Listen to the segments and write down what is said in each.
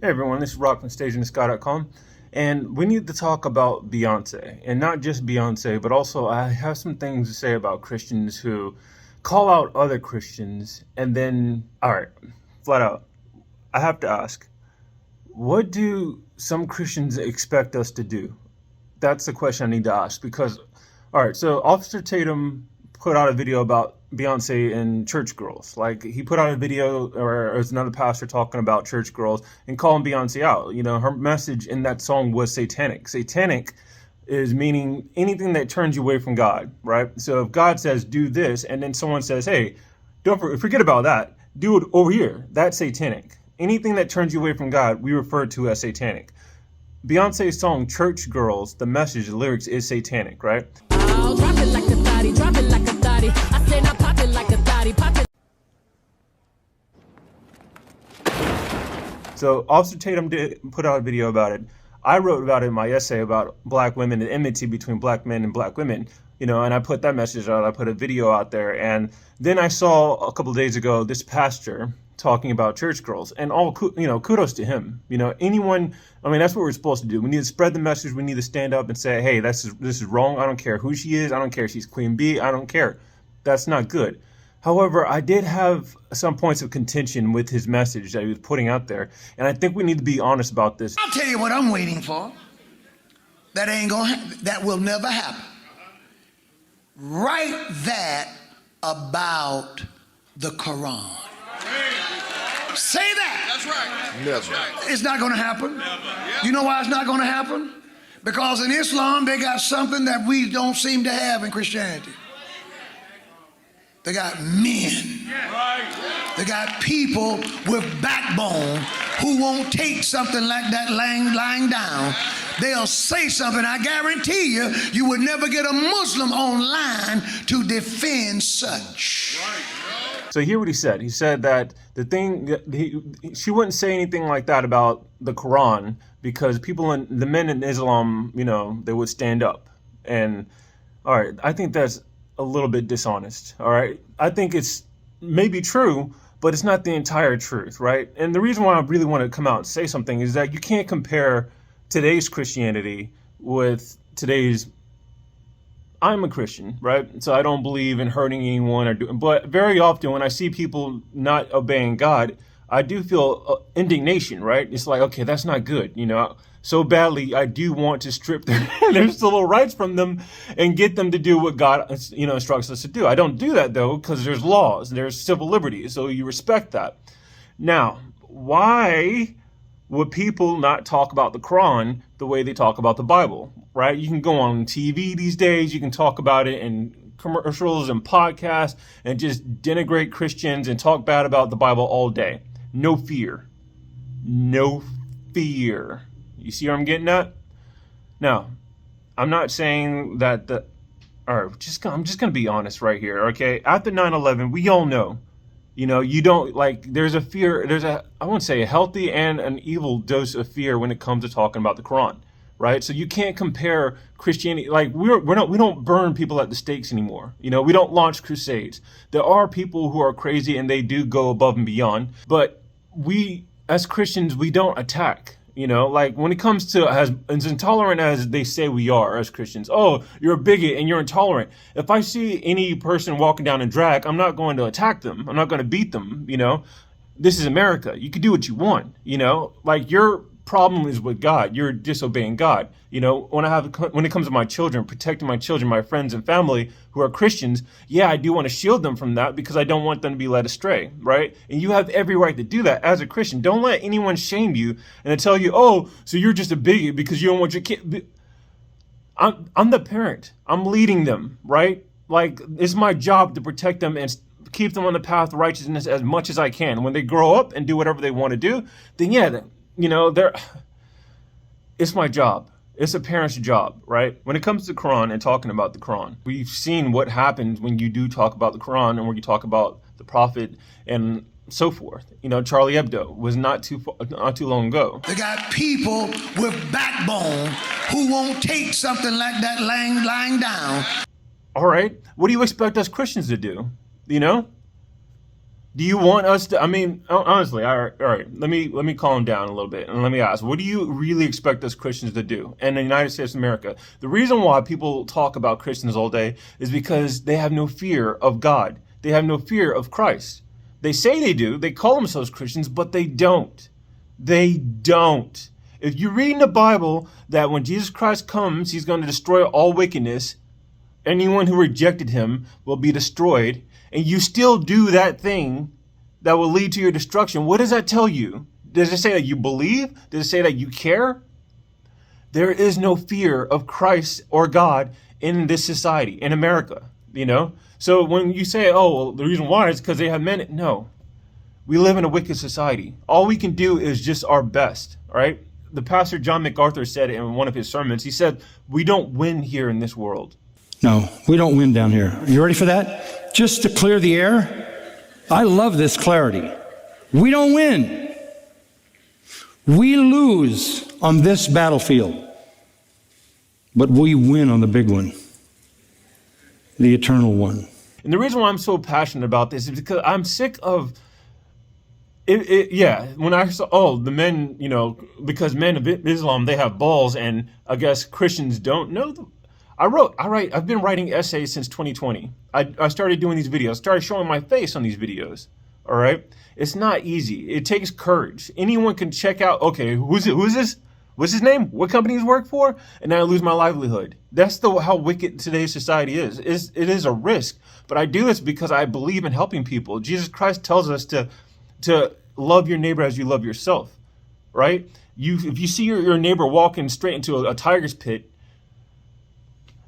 Hey everyone, this is Rock from StageInTheSky.com, and we need to talk about Beyonce, and not just Beyonce, but also I have some things to say about Christians who call out other Christians, and then, alright, flat out, I have to ask, what do some Christians expect us to do? That's the question I need to ask, because, alright, so Officer Tatum put out a video about Beyonce and church girls. Like, he put out a video, or there's another pastor talking about church girls and calling Beyonce out. You know, her message in that song was satanic. Satanic is meaning anything that turns you away from God, right? So if God says do this, and then someone says, hey, don't forget about that, do it over here, that's satanic. Anything that turns you away from God, we refer to as satanic. Beyonce's song Church Girls, the message, the lyrics is satanic, right? I'll drop it like a thotty, drop it like a thotty. I say now pop it like a thotty, pop it. So Officer Tatum did put out a video about it. I wrote about it in my essay about black women and enmity between black men and black women, you know, and I put that message out. I put a video out there, and then I saw a couple of days ago this pastor talking about church girls, and kudos to him. You know, anyone, I mean, that's what we're supposed to do. We need to spread the message. We need to stand up and say, hey, this is wrong. I don't care who she is. I don't care if she's Queen Bee. I don't care. That's not good. However, I did have some points of contention with his message that he was putting out there, and I think we need to be honest about this. I'll tell you what I'm waiting for. That will never happen. Write that about the Quran. Say that. That's right. Never. It's not going to happen. You know why it's not going to happen? Because in Islam, they got something that we don't seem to have in Christianity. They got men. They got people with backbone who won't take something like that lying down. They'll say something. I guarantee you, you would never get a Muslim online to defend such. So hear what he said. He said that she wouldn't say anything like that about the Quran because the men in Islam, you know, they would stand up. And all right, I think that's a little bit dishonest. All right, I think it's maybe true, but it's not the entire truth, right? And the reason why I really want to come out and say something is that you can't compare today's Christianity with today's. I'm a Christian, right? So I don't believe in hurting anyone but very often when I see people not obeying God, I do feel indignation, right? It's like, okay, that's not good, you know. So badly, I do want to strip their civil rights from them and get them to do what God, you know, instructs us to do. I don't do that though because there's laws, there's civil liberties, so you respect that. Now, why would people not talk about the Quran the way they talk about the Bible, right? You can go on TV these days, you can talk about it in commercials and podcasts and just denigrate Christians and talk bad about the Bible all day. No fear. No fear. You see where I'm getting at? Now, I'm not saying that I'm just going to be honest right here, okay? After 9/11, we all know, you know, you don't there's a fear, I won't say a healthy and an evil dose of fear when it comes to talking about the Quran, right? So you can't compare Christianity, like we don't burn people at the stakes anymore. You know, we don't launch crusades. There are people who are crazy and they do go above and beyond, but we as Christians, we don't attack. You know, like when it comes to as intolerant as they say we are as Christians, oh, you're a bigot and you're intolerant. If I see any person walking down in drag, I'm not going to attack them. I'm not going to beat them. You know, this is America. You can do what you want. You know, like your problem is with God. You're disobeying God. You know, when it comes to my children, protecting my children, my friends and family who are Christians, yeah, I do want to shield them from that because I don't want them to be led astray, right? And you have every right to do that as a Christian. Don't let anyone shame you and tell you, oh, so you're just a bigot because you don't want your kid. I'm the parent. I'm leading them, right? Like, it's my job to protect them and keep them on the path of righteousness as much as I can. When they grow up and do whatever they want to do, then yeah, you know, it's my job. It's a parent's job, right? When it comes to the Quran and talking about the Quran, we've seen what happens when you do talk about the Quran and when you talk about the Prophet and so forth. You know, Charlie Hebdo was not too long ago. They got people with backbone who won't take something like that lying down. All right, what do you expect us Christians to do? You know? Do you want us to? I mean, honestly, all right. Let me calm down a little bit and let me ask: what do you really expect us Christians to do in the United States of America? The reason why people talk about Christians all day is because they have no fear of God. They have no fear of Christ. They say they do. They call themselves Christians, but they don't. They don't. If you read in the Bible that when Jesus Christ comes, he's going to destroy all wickedness, anyone who rejected him will be destroyed, and you still do that thing that will lead to your destruction, what does that tell you? Does it say that you believe? Does it say that you care? There is no fear of Christ or God in this society, in America, you know? So when you say, oh, well, the reason why is because they have men, no. We live in a wicked society. All we can do is just our best, all right? The pastor John MacArthur said in one of his sermons, he said, we don't win here in this world. No, we don't win down here. Are you ready for that? Just to clear the air, I love this clarity. We don't win. We lose on this battlefield, but we win on the big one, the eternal one. And the reason why I'm so passionate about this is because I'm sick of it. When I saw, the men, because men of Islam, they have balls, and I guess Christians don't know them. I've been writing essays since 2020. I started doing these videos, started showing my face on these videos. All right. It's not easy. It takes courage. Anyone can check out, okay, who's this? What's his name? What company he's worked for? And then I lose my livelihood. That's how wicked today's society is. It is a risk. But I do this because I believe in helping people. Jesus Christ tells us to love your neighbor as you love yourself. Right? If you see your neighbor walking straight into a tiger's pit,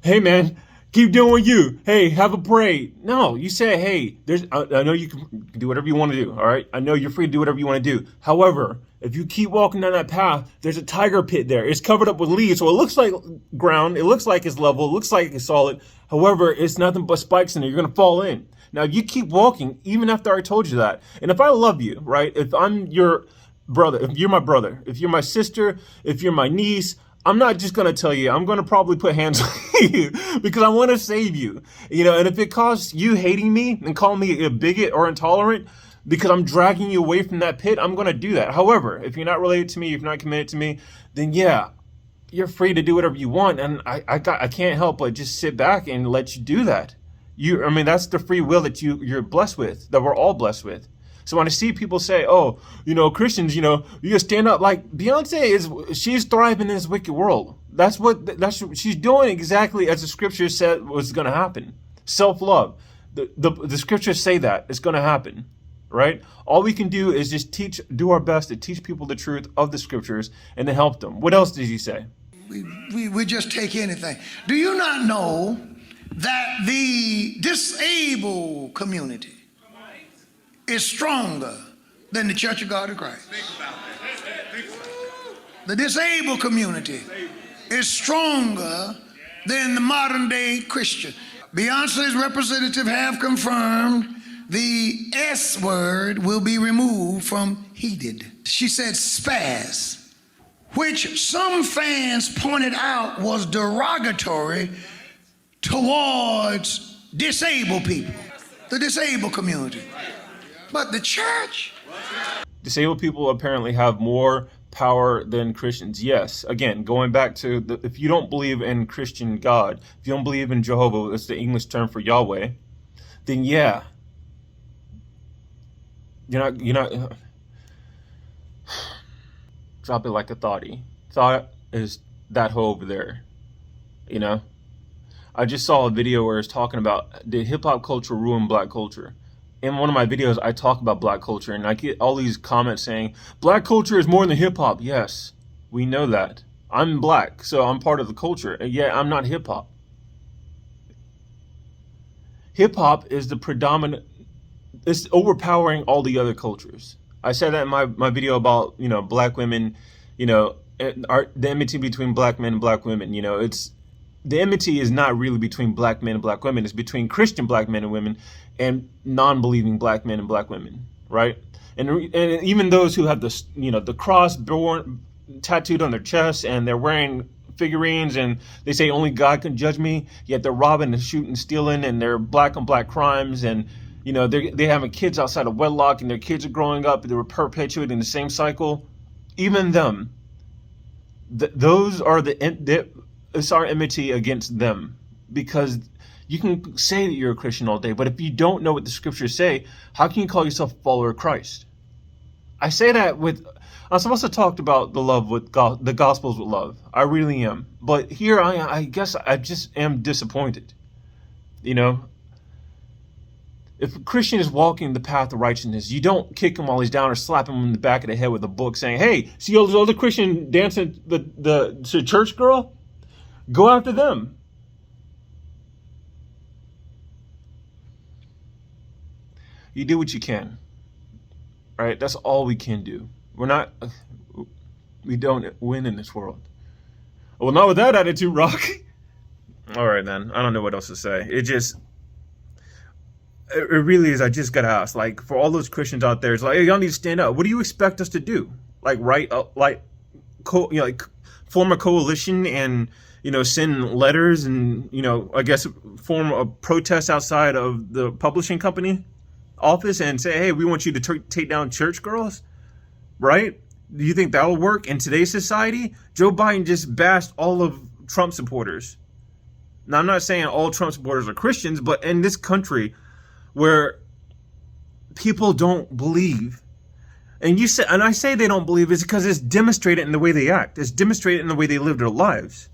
hey man, keep doing you. Hey, have a parade. No, you say, hey, I know you can do whatever you want to do. All right. I know you're free to do whatever you want to do. However, if you keep walking down that path, there's a tiger pit there. It's covered up with leaves. So it looks like ground. It looks like it's level. It looks like it's solid. However, it's nothing but spikes in there. You're going to fall in. Now you keep walking even after I told you that. And if I love you, right? If I'm your brother, if you're my brother, if you're my sister, if you're my niece, I'm not just going to tell you, I'm going to probably put hands on you because I want to save you. And if it costs you hating me and calling me a bigot or intolerant because I'm dragging you away from that pit, I'm going to do that. However, if you're not related to me, if you're not committed to me, then yeah, you're free to do whatever you want. And I can't help but just sit back and let you do that. That's the free will that you're blessed with, that we're all blessed with. So when I see people say, oh, Christians, you just stand up, like Beyonce she's thriving in this wicked world. That's what she's doing, exactly as the scripture said was going to happen. Self-love. The scriptures say that it's going to happen, right? All we can do is just do our best to teach people the truth of the scriptures and to help them. What else did you say? We just take anything. Do you not know that the disabled community is stronger than the Church of God in Christ? The disabled community is stronger than the modern day Christian. Beyonce's representative have confirmed the S word will be removed from heated. She said spaz, which some fans pointed out was derogatory towards disabled people, the disabled community. But the church? Disabled people apparently have more power than Christians. Yes. Again, going back to if you don't believe in Christian God, if you don't believe in Jehovah, that's the English term for Yahweh, then yeah. You're not drop it like a thoughty. Thought is that hoe over there. I just saw a video where it's talking about did hip hop culture ruin black culture? In one of my videos, I talk about black culture, and I get all these comments saying, black culture is more than hip-hop. Yes, we know that. I'm black, so I'm part of the culture. And yet, I'm not hip-hop. Hip-hop is the predominant, it's overpowering all the other cultures. I said that in my video about, black women, the enmity between black men and black women. The enmity is not really between black men and black women. It's between Christian black men and women and non-believing black men and black women, right? And even those who have the cross tattooed on their chest and they're wearing figurines and they say only God can judge me, yet they're robbing and shooting, stealing, and they're black on black crimes, and you know, they're having kids outside of wedlock, and their kids are growing up, and they're perpetuating the same cycle. Even them, those are it's our enmity against them, because you can say that you're a Christian all day, but if you don't know what the scriptures say, how can you call yourself a follower of Christ? I say that I'm supposed to talk about the love with the Gospels with love. I really am. But here I guess I just am disappointed. You know, if a Christian is walking the path of righteousness, you don't kick him while he's down or slap him in the back of the head with a book saying, hey, see all those other Christian dancing the church girl? Go after them. You do what you can. Right? That's all we can do. We don't win in this world. Well, not with that attitude, Rock. All right, then. I don't know what else to say. It really is. I just got to ask, like, for all those Christians out there, it's like, hey, y'all need to stand up. What do you expect us to do? Like, form a coalition and, you know, send letters and, you know, I guess form a protest outside of the publishing company office and say, hey, we want you to take down church girls, right? Do you think that'll work in today's society? Joe Biden just bashed all of Trump supporters. Now, I'm not saying all Trump supporters are Christians, but in this country where people don't believe, and I say they don't believe, is because it's demonstrated in the way they act. It's demonstrated in the way they live their lives.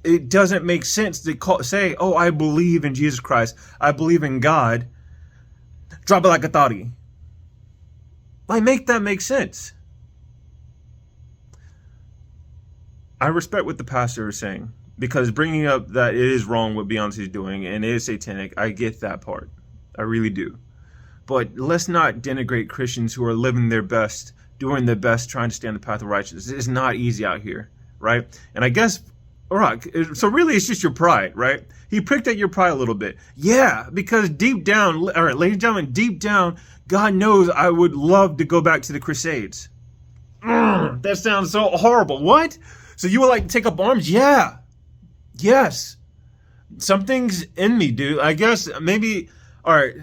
It doesn't make sense to say, oh, I believe in Jesus Christ. I believe in God. Drop it like a thotty. Like, make that make sense. I respect what the pastor is saying, because bringing up that it is wrong what Beyonce's doing and it is satanic, I get that part. I really do. But let's not denigrate Christians who are living their best, doing their best, trying to stay on the path of righteousness. It's not easy out here, right? And I guess, so really it's just your pride, right? He pricked at your pride a little bit. Yeah, because deep down, all right, ladies and gentlemen, deep down, God knows I would love to go back to the Crusades. That sounds so horrible. What? So you would like to take up arms? Yeah. Yes. Something's in me, dude. I guess maybe, all right.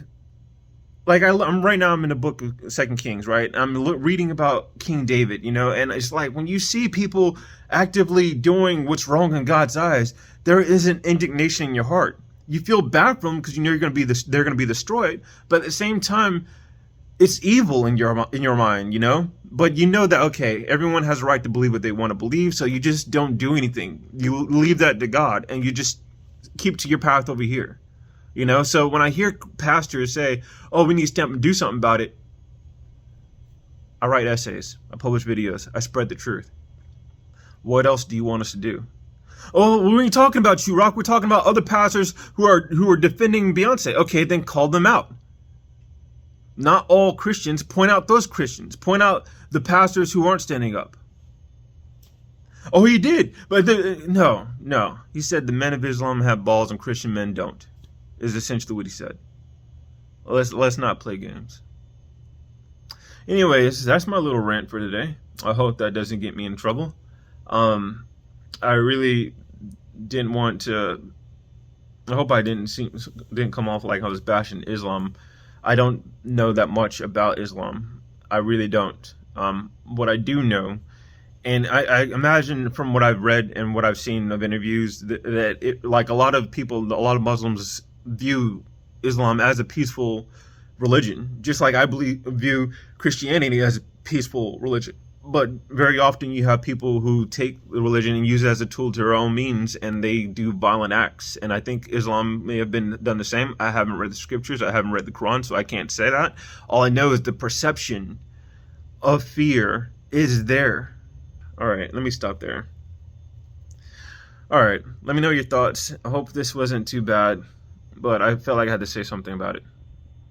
Like I'm right now, I'm in the book of 2 Kings, right? I'm reading about King David, you know, and it's like when you see people actively doing what's wrong in God's eyes, there is an indignation in your heart. You feel bad for them because you know they're going to be destroyed, but at the same time, it's evil in your mind, you know. But you know that, okay, everyone has a right to believe what they want to believe, so you just don't do anything. You leave that to God, and you just keep to your path over here. You know, so when I hear pastors say, oh, we need to step and do something about it, I write essays, I publish videos, I spread the truth. What else do you want us to do? Oh, we ain't talking about you, Rock. We're talking about other pastors who are defending Beyonce. Okay, then call them out. Not all Christians. Point out those Christians. Point out the pastors who aren't standing up. Oh, he did. But no. He said the men of Islam have balls and Christian men don't. Is essentially what he said. Let's not play games. Anyways, that's my little rant for today. I hope that doesn't get me in trouble. I really didn't want to. I hope I didn't come off like I was bashing Islam. I don't know that much about Islam. I really don't. What I do know, and I imagine from what I've read and what I've seen of interviews that it, like a lot of people, a lot of Muslims view Islam as a peaceful religion, just like I view Christianity as a peaceful religion. But very often you have people who take the religion and use it as a tool to their own means, and they do violent acts. And I think Islam may have done the same. I haven't read the scriptures. I haven't read the Quran, so I can't say that. All I know is the perception of fear is there. All right, let me stop there. All right, let me know your thoughts. I hope this wasn't too bad, but I felt like I had to say something about it.